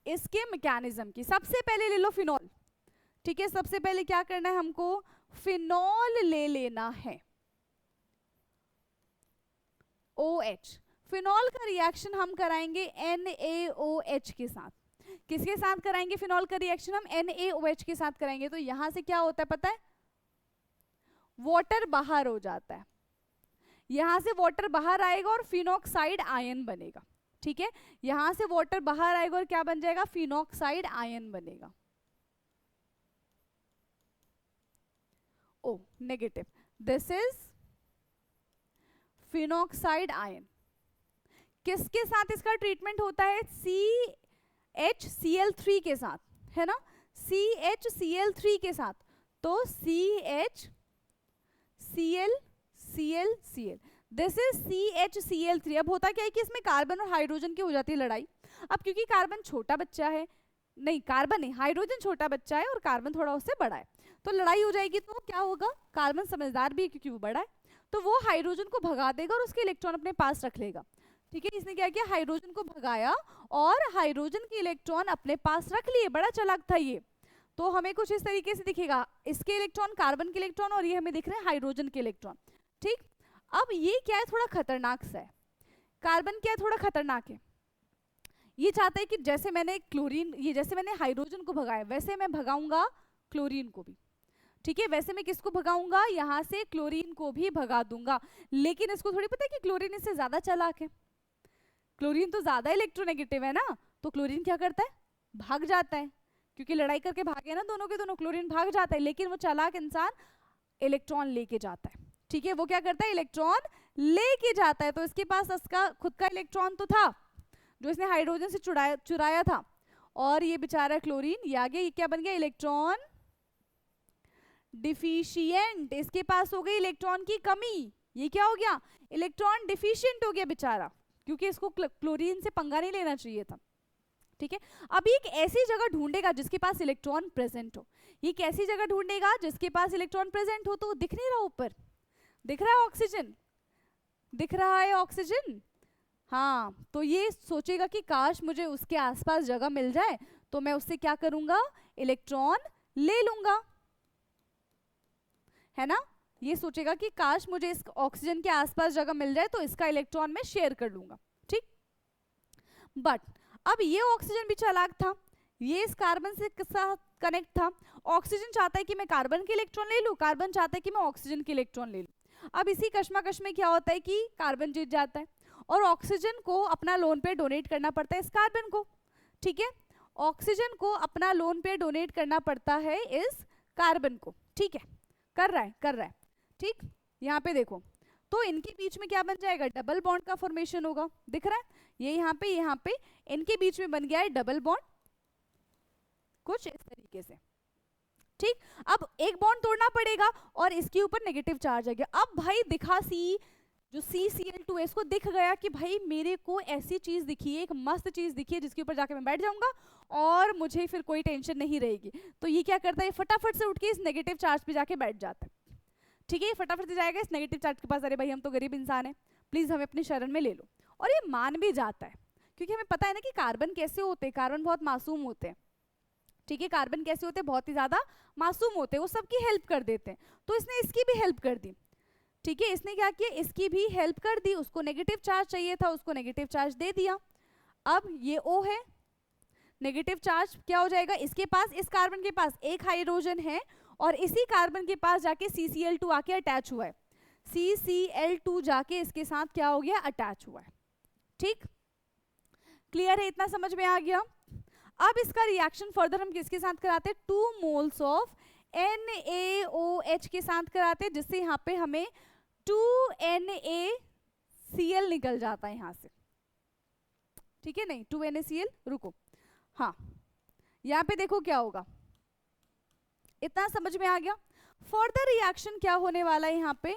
इसके मैकेनिज्म की। सबसे पहले ले लो फिनॉल, ठीक है। सबसे पहले क्या करना है हमको, फिनॉल ले लेना है, OH। फिनॉल का रिएक्शन हम कराएंगे NaOH के साथ। किसके साथ कराएंगे फिनॉल का रिएक्शन, हम NaOH के साथ कराएंगे। तो यहां से क्या होता है पता है, वाटर बाहर हो जाता है, यहां से वाटर बाहर आएगा और फिनॉक्साइड आयन बनेगा, ठीक है। यहां से वाटर बाहर आएगा और क्या बन जाएगा, फिनॉक्साइड आयन बनेगा, O negative, this is phenoxide ion. किसके साथ इसका ट्रीटमेंट होता है, CHCl3 के साथ, है ना, CHCl3 के साथ। तो CHCl दिस इज CHCl3। अब होता क्या है कि इसमें कार्बन और हाइड्रोजन की हो जाती है लड़ाई। अब क्योंकि कार्बन छोटा बच्चा है, नहीं कार्बन नहीं, हाइड्रोजन छोटा बच्चा है और कार्बन थोड़ा उससे बड़ा है, तो लड़ाई हो जाएगी। तो क्या होगा, कार्बन समझदार भी है क्योंकि वो बड़ा है, तो वो हाइड्रोजन को भगा देगा और उसके इलेक्ट्रॉन अपने पास रख लेगा, ठीक है। इसने क्या किया, हाइड्रोजन को भगाया और हाइड्रोजन के इलेक्ट्रॉन अपने पास रख लिए, बड़ा चालाक था ये। तो हमें कुछ इस तरीके से दिखेगा, इसके इलेक्ट्रॉन कार्बन के इलेक्ट्रॉन और ये हमें दिख रहे हैं हाइड्रोजन के इलेक्ट्रॉन, ठीक। अब ये क्या है, थोड़ा खतरनाक सा है। कार्बन क्या है, थोड़ा खतरनाक है। ये चाहता है कि जैसे मैंने क्लोरीन, ये जैसे मैंने हाइड्रोजन को भगाया वैसे मैं भगाऊंगा क्लोरीन को भी, ठीक है। वैसे मैं किसको भगाऊंगा, यहाँ से क्लोरीन को भी भगा दूंगा। लेकिन इसको थोड़ी पता है कि क्लोरीन इससे ज्यादा चालाक है, क्लोरीन तो ज्यादा इलेक्ट्रोनेगेटिव है ना, तो क्लोरीन क्या करता है, भाग जाता है, क्योंकि लड़ाई करके भागे ना दोनों के दोनों, क्लोरीन भाग जाता है। लेकिन वो चालाक इंसान इलेक्ट्रॉन लेके जाता है, ठीक है। वो क्या करता है, इलेक्ट्रॉन लेके जाता है। तो इसके पास इसका खुद का इलेक्ट्रॉन तो था जो इसने हाइड्रोजन से चुराया था, और ये बेचारा क्लोरीन ये आगे ये क्या बन गया, इलेक्ट्रॉन डिफिशिएंट। इसके पास हो गई इलेक्ट्रॉन की कमी, ये क्या हो गया, इलेक्ट्रॉन डिफिशिएंट हो गया बेचारा, क्योंकि इसको क्लोरीन से पंगा नहीं लेना चाहिए था, ठीक है। अब ये एक ऐसी जगह ढूंढेगा जिसके पास इलेक्ट्रॉन प्रेजेंट हो। ये कैसी जगह ढूंढेगा, जिसके पास इलेक्ट्रॉन प्रेजेंट हो। तो वो दिख नहीं रहा, ऊपर दिख रहा है ऑक्सीजन, दिख रहा है ऑक्सीजन, हाँ। तो ये सोचेगा कि काश मुझे उसके आसपास जगह मिल जाए तो मैं उससे क्या करूंगा, इलेक्ट्रॉन ले लूंगा, है ना। ये सोचेगा कि काश मुझे इस ऑक्सीजन के आसपास जगह मिल जाए तो इसका इलेक्ट्रॉन मैं शेयर कर लूंगा, ठीक। बट अब ये ऑक्सीजन भी चालाक था, ये इस कार्बन से साथ कनेक्ट था। ऑक्सीजन चाहता है कि मैं कार्बन के इलेक्ट्रॉन ले लूं, कार्बन चाहता है कि मैं ऑक्सीजन के इलेक्ट्रॉन ले लूं। अब इसी कश्मकश में क्या होता है कि कार्बन जीत जाता है और ऑक्सीजन को अपना लोन पे डोनेट करना पड़ता है इस कार्बन को, ठीक है। ऑक्सीजन को अपना लोन पे डोनेट करना पड़ता है इस कार्बन को, ठीक है। कर रहा है, ठीक। यहाँ पे देखो, तो इनके बीच में क्या बन जाएगा, डबल बॉन्ड का फॉर्मेशन होगा, दिख रहा है, ये यहाँ पे इनके बीच में बन गया है डबल बॉन्ड, कुछ इस तरीके से, ठीक। अब एक बॉन्ड तोड़ना पड़ेगा और इसके ऊपर नेगेटिव चार्ज आ गया। अब भाई दिखा सी, जो CCl2 है इसको दिख गया कि भाई मेरे को ऐसी चीज दिखी है, एक मस्त चीज दिखी है जिसके ऊपर जाके मैं बैठ जाऊंगा और मुझे फिर कोई टेंशन नहीं रहेगी। तो ये क्या करता है, फटाफट से उठ के इस नेगेटिव चार्ज पे जाके बैठ जाता है, ठीक है। फटाफट से जाएगा इस नेगेटिव चार्ज के पास, अरे भाई हम तो गरीब इंसान हैं, प्लीज हमें अपनी शरण में ले लो। और ये मान भी जाता है क्योंकि हमें पता है ना कि कार्बन कैसे होते हैं, कार्बन बहुत मासूम होते हैं, ठीक है। कार्बन कैसे होते हैं, बहुत ही ज्यादा मासूम होते हैं, वो सबकी हेल्प कर देते हैं। तो इसने इसकी भी हेल्प कर दी, ठीक है। इसने क्या किया, इसकी भी हेल्प कर दी, उसको नेगेटिव चार्ज चाहिए था, उसको नेगेटिव चार्ज दे दिया। अब ये O है, नेगेटिव चार्ज क्या हो जाएगा, इसके पास, इस कार्बन के पास एक हाइड्रोजन है और इसी कार्बन के पास जाके CCl2 आके अटैच हुआ है, CCl2 जाके इसके साथ क्या हो गया, अटैच हुआ है, ठीक। क्लियर है, इतना समझ में आ गया। अब इसका रिएक्शन फर्दर हम किसके साथ कराते हैं, 2 मोल्स ऑफ NaOH के साथ कराते हैं, जिससे यहाँ पे हमें 2NaCl निकल जाता है यहाँ से, ठीक है। नहीं 2NaCl, रुको, हाँ यहाँ पे देखो क्या होगा, इतना समझ में आ गया। फर्दर रिएक्शन क्या होने वाला है यहाँ पे,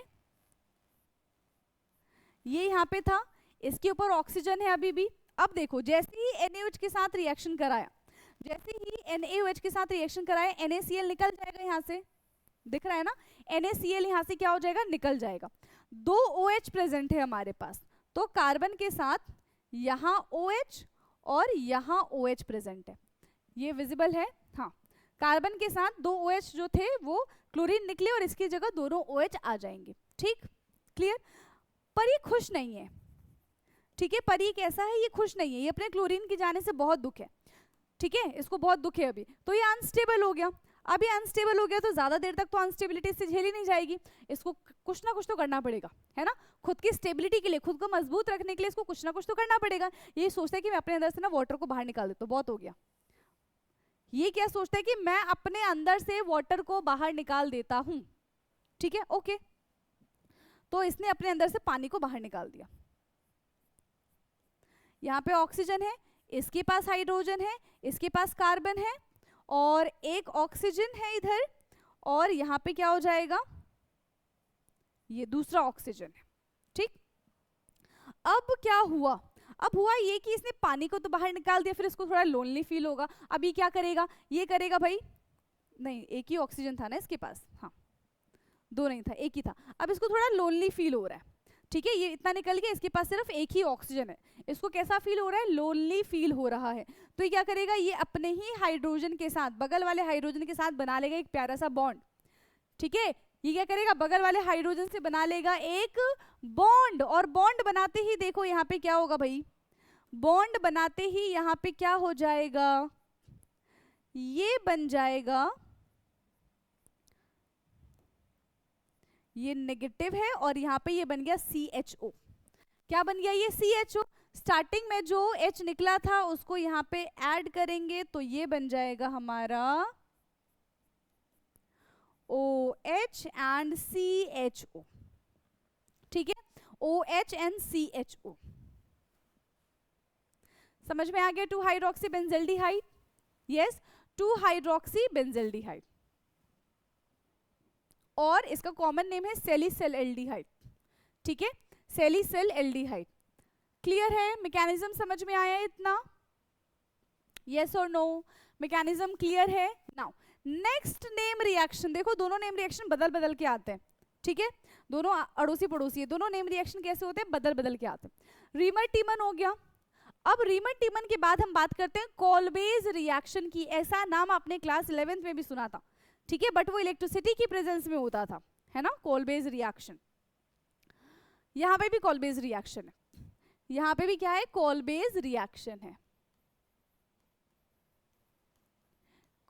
ये यहाँ पे था, इसके ऊपर ऑक्सीजन है अभी भी। अब देखो जैसे ही NaOH के साथ रिएक्शन कराया, जैसे ही NaOH के साथ रिएक्शन कराया, NaCl निकल जाएगा यहाँ से, दिख रहा है ना, NaCl यहाँ से क्या हो जाएगा, निकल जाएगा। 2 OH प्रेजेंट है हमारे पास, तो कार्बन के साथ यहाँ OH और यहाँ OH प्रेजेंट है, ये विजिबल है, हाँ। कार्बन के साथ 2 OH जो थे वो क्लोरीन निकले और इसकी जगह दोनों OH आ जाएंगे, ठीक, क्लियर। पर ये खुश नहीं है, ठीक है। पर ये कैसा है, ये खुश नहीं है, ये अपने क्लोरीन के जाने से बहुत दुख है, ठीक है, इसको बहुत दुख है अभी, तो ये अनस्टेबल हो गया। अब ये अनस्टेबल हो गया तो ज्यादा देर तक तो अनस्टेबिलिटी से झेली नहीं जाएगी, इसको कुछ ना कुछ तो करना पड़ेगा, है ना। खुद की स्टेबिलिटी के लिए, खुद को मजबूत रखने के लिए इसको कुछ ना कुछ तो करना पड़ेगा। ये सोचता है कि मैं अपने अंदर से ना वाटर को बाहर निकाल देता हूँ, बहुत हो गया। ये क्या सोचता है कि मैं अपने अंदर से वाटर को बाहर निकाल देता हूं, ठीक है, ओके। तो इसने अपने अंदर से पानी को बाहर निकाल दिया। यहाँ पे ऑक्सीजन है, इसके पास हाइड्रोजन है, इसके पास कार्बन है और एक ऑक्सीजन है इधर, और यहाँ पे क्या हो जाएगा, ये दूसरा ऑक्सीजन है, ठीक। अब क्या हुआ, अब हुआ ये कि इसने पानी को तो बाहर निकाल दिया, फिर इसको थोड़ा लोनली फील होगा। अब ये क्या करेगा, ये करेगा भाई, नहीं एक ही ऑक्सीजन था ना इसके पास, हाँ 2 नहीं था, एक ही था। अब इसको थोड़ा लोनली फील हो रहा है, ठीक है। ये इतना निकल गया, इसके पास सिर्फ एक ही ऑक्सीजन है, इसको कैसा फील हो रहा है, लोनली फील हो रहा है। तो ये क्या करेगा, ये अपने ही हाइड्रोजन के साथ, बगल वाले हाइड्रोजन के साथ बना लेगा एक प्यारा सा बॉन्ड, ठीक है। ये क्या करेगा, बगल वाले हाइड्रोजन से बना लेगा एक बॉन्ड, और बॉन्ड बनाते ही देखो यहाँ पे क्या होगा भाई, बॉन्ड बनाते ही यहाँ पे क्या हो जाएगा, ये बन जाएगा, ये नेगेटिव है और यहाँ पे ये बन गया CHO। क्या बन गया, ये CHO। स्टार्टिंग में जो H निकला था उसको यहाँ पे ऐड करेंगे तो ये बन जाएगा हमारा OH एंड CHO, ठीक है, OH एंड CHO। समझ में आ गया, 2 hydroxy benzaldehyde, yes 2 hydroxy benzaldehyde, और इसका कॉमन नेम है सेलिसिल एल्डिहाइड, ठीक है, सेलिसिल एल्डिहाइड। क्लियर है, मैकेनिज्म समझ में आया इतना, यस और नो, मैकेनिज्म क्लियर है। नाउ नेक्स्ट नेम रिएक्शन, देखो दोनों नेम रिएक्शन बदल बदल के आते हैं, ठीक है, दोनों अड़ोसी पड़ोसी है, दोनों नेम रिएक्शन कैसे होते हैं, बदल बदल के आते हैं। रीमर टीमन हो गया। अब रीमन टीमन के बाद हम बात करते हैं कॉल्बेज रिएक्शन की। ऐसा नाम आपने क्लास 11th में भी सुना था, ठीक है, बट वो इलेक्ट्रिसिटी की प्रेजेंस में होता था, है ना, कॉल्बेज रिएक्शन। यहाँ पे भी कॉल्बेज रिएक्शन है, यहाँ पे भी क्या है, कॉल्बेज रिएक्शन है,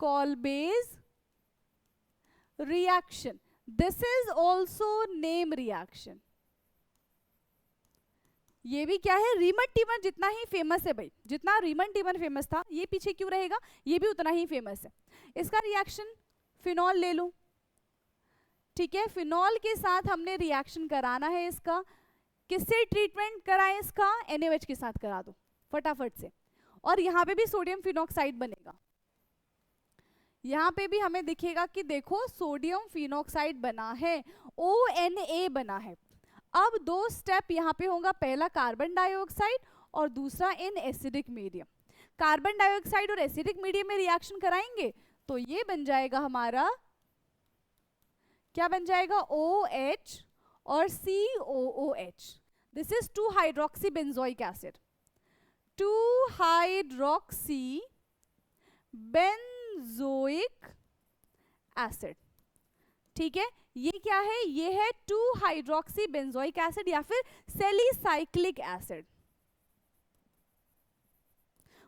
Kolbe's reaction. This is also name reaction. ये भी क्या है, रीमन टीमन जितना ही फेमस है भाई, जितना रीमन टीमन फेमस था ये पीछे क्यों रहेगा, ये भी उतना ही फेमस है। इसका रिएक्शन फिनॉल ले लो, ठीक है, फिनॉल के साथ हमने रिएक्शन कराना है इसका। किससे ट्रीटमेंट कराएं इसका, NaOH के साथ करा दो फटाफट से। और यहाँ पे भी सोडियम फिनॉक्साइड बनेगा, यहाँ पे भी हमें दिखेगा कि देखो सोडियम फिनॉक्साइड बना है, ONA बना है। अब दो स्टेप यहाँ पे होगा, पहला कार्बन डाइऑक्साइड और दूसरा in acidic medium. Carbon dioxide और एसिडिक मीडियम में रिएक्शन कराएंगे तो ये बन जाएगा हमारा, क्या बन जाएगा, OH और COOH। This is 2 hydroxy benzoic acid, 2 hydroxy benzoic acid, ठीक है। ये क्या है, ये है 2 हाइड्रोक्सी बेंजोइक एसिड या फिर सेलिसाइक्लिक एसिड।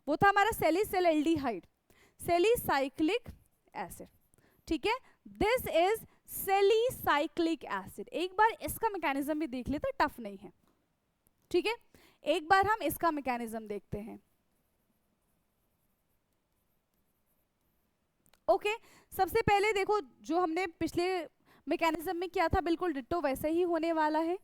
वो था हमारा सेलिसैल्डिहाइड, सेलिसाइक्लिक एसिड, ठीक है। This is salicylic acid. एक बार इसका मैकेनिज्म भी देख लेते, टफ नहीं है, ठीक है। एक बार हम इसका मैकेनिज्म देखते हैं। ओके, सबसे पहले देखो जो हमने पिछले मैकेनिज्म में किया था बिल्कुल डिट्टो वैसे ही होने वाला है।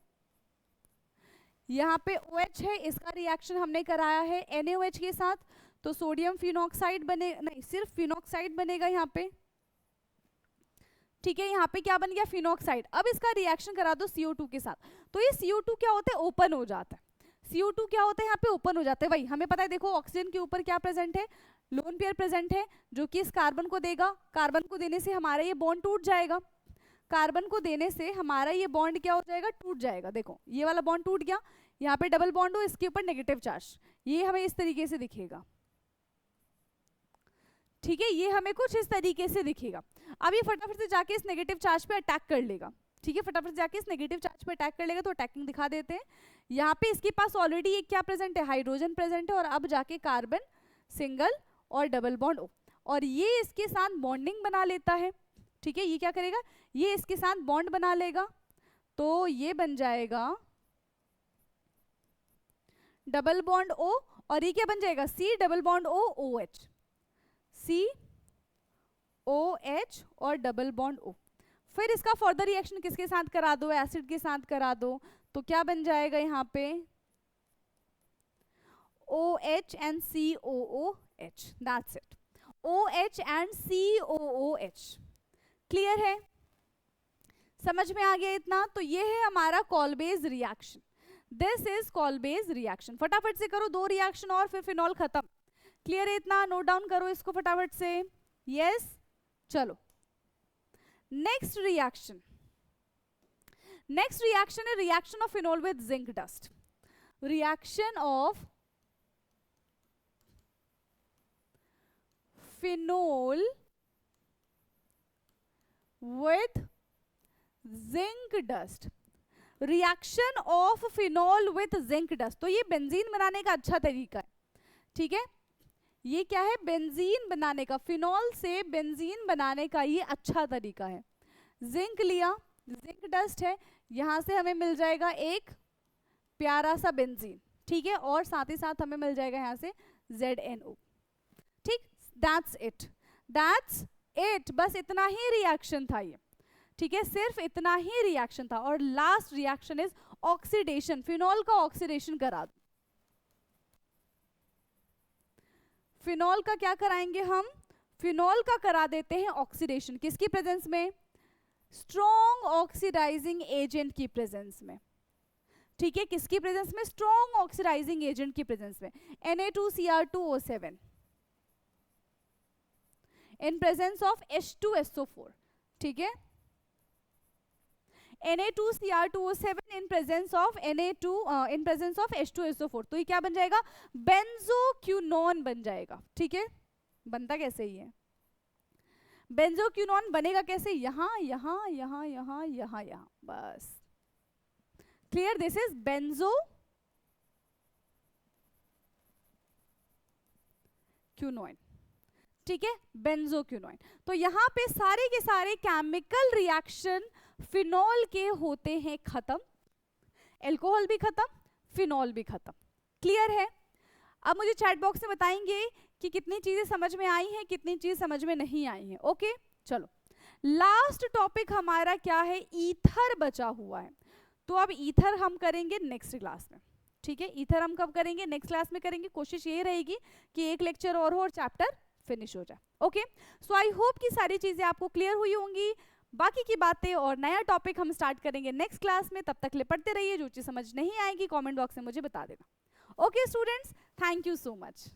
यहाँ पे OH है, इसका रिएक्शन हमने कराया है NaOH के साथ, तो सोडियम फिनॉक्साइड बने, नहीं सिर्फ फिनॉक्साइड बनेगा यहाँ पे, ठीक है। यहाँ पे क्या बन गया, फिनॉक्साइड। अब इसका रिएक्शन करा दो CO2 के साथ, तो ये CO2 क्या होता है, ओपन हो जाता है। CO2 क्या होता है, यहाँ पे ओपन हो जाता है। वही हमें पता है, देखो ऑक्सीजन के ऊपर क्या प्रेजेंट है, लोन पेयर प्रेजेंट है, जो कि इस कार्बन को देगा। कार्बन को देने से हमारा ये बॉन्ड टूट जाएगा, कार्बन को देने से हमारा ये बॉन्ड क्या हो जाएगा, टूट जाएगा। देखो ये वाला बॉन्ड टूट गया, यहाँ पे डबल बॉन्ड हो, इसके ऊपर नेगेटिव चार्ज, ये हमें इस तरीके से दिखेगा, ठीक है। ये हमें कुछ इस तरीके से दिखेगा। अब ये फटाफट से जाके इस नेगेटिव चार्ज पे अटैक कर लेगा, ठीक है, फटाफट से जाके इस नेगेटिव चार्ज पे अटैक कर लेगा। तो अटैकिंग दिखा देते हैं। यहाँ पे इसके पास ऑलरेडी एक क्या प्रेजेंट है, हाइड्रोजन प्रेजेंट है, और अब जाके कार्बन सिंगल और डबल बॉन्ड O, और ये इसके साथ बॉन्डिंग बना लेता है, ठीक है। ये क्या करेगा, ये इसके साथ बॉन्ड बना लेगा, तो ये बन जाएगा डबल बॉन्ड O, और ये क्या बन जाएगा, C double bond O OH, COH और डबल बॉन्ड O। फिर इसका फर्दर रिएक्शन किसके साथ करा दो, एसिड के साथ करा दो, तो क्या बन जाएगा यहाँ पे OH and COOH, that's it, OH and COOH। Clear है, समझ में आ गया इतना। तो ये है हमारा कॉल्बेज रिएक्शन, दिस इज कॉल्बेज रिएक्शन। फटाफट से करो 2 रिएक्शन और फिर फिनॉल खत्म। क्लियर है इतना, नोट डाउन करो इसको फटाफट से। यस, चलो नेक्स्ट रिएक्शन। नेक्स्ट रिएक्शन है reaction of phenol with zinc dust. Reaction of phenol with zinc dust, reaction of phenol with zinc dust. तो ये बेंजीन बनाने का अच्छा तरीका है, ठीक है। ये क्या है, बेंजीन बनाने का, फिनॉल से बेंजीन बनाने का ये अच्छा तरीका है। जिंक लिया, जिंक डस्ट है, यहां से हमें मिल जाएगा एक प्यारा सा बेंजीन, ठीक है, और साथ ही साथ हमें मिल जाएगा यहां से ZNO, ठीक। दैट्स इट, दैट्स इट, बस इतना ही रिएक्शन था ये, ठीक है, सिर्फ इतना ही रिएक्शन था। और last reaction is oxidation, phenol का ऑक्सीडेशन करा दो। फिनॉल का क्या कराएंगे हम, फिनॉल का करा देते हैं ऑक्सीडेशन, किसकी प्रेजेंस में, स्ट्रॉन्ग ऑक्सीडाइजिंग एजेंट की प्रेजेंस में, ठीक है। किसकी प्रेजेंस में, स्ट्रॉन्ग ऑक्सीडाइजिंग एजेंट की प्रेजेंस में, Na2Cr2O7 in presence of H2SO4, ठीक है। Na2Cr2O7 in presence of Na2 in presence of H2SO4, तो ये क्या बन जाएगा, बेंजोक्विनोन बन जाएगा। ठीक है, बनता कैसे ही है, बेंजोक्विनोन बनेगा कैसे, यहाँ यहाँ यहाँ यहाँ यहाँ यहाँ, बस क्लियर, दिस इज बेंजोक्विनोन। ठीक है, बेंजोक्विनोन। तो यहाँ पे सारे के सारे केमिकल रिएक्शन फिनॉल के होते हैं खत्म, एल्कोहल भी खत्म, फिनॉल भी खत्म। क्लियर है? अब मुझे चैट बॉक्स में बताएंगे कि कितनी चीजें समझ में आई हैं, कितनी चीज समझ में नहीं आई हैं। ओके चलो, लास्ट टॉपिक हमारा क्या है, ईथर बचा हुआ है। तो अब ईथर हम करेंगे नेक्स्ट क्लास में। ठीक है, ईथर हम कब करेंगे, नेक्स्ट क्लास में करेंगे। कोशिश ये रहेगी कि एक लेक्चर और हो और चैप्टर फिनिश हो जाए। ओके, सो आई होप कि सारी चीजें आपको क्लियर हुई होंगी। बाकी की बातें और नया टॉपिक हम स्टार्ट करेंगे नेक्स्ट क्लास में। तब तक लिपटते रहिए, जो चीज समझ नहीं आएगी कमेंट बॉक्स में मुझे बता देना। Okay students, thank you so much.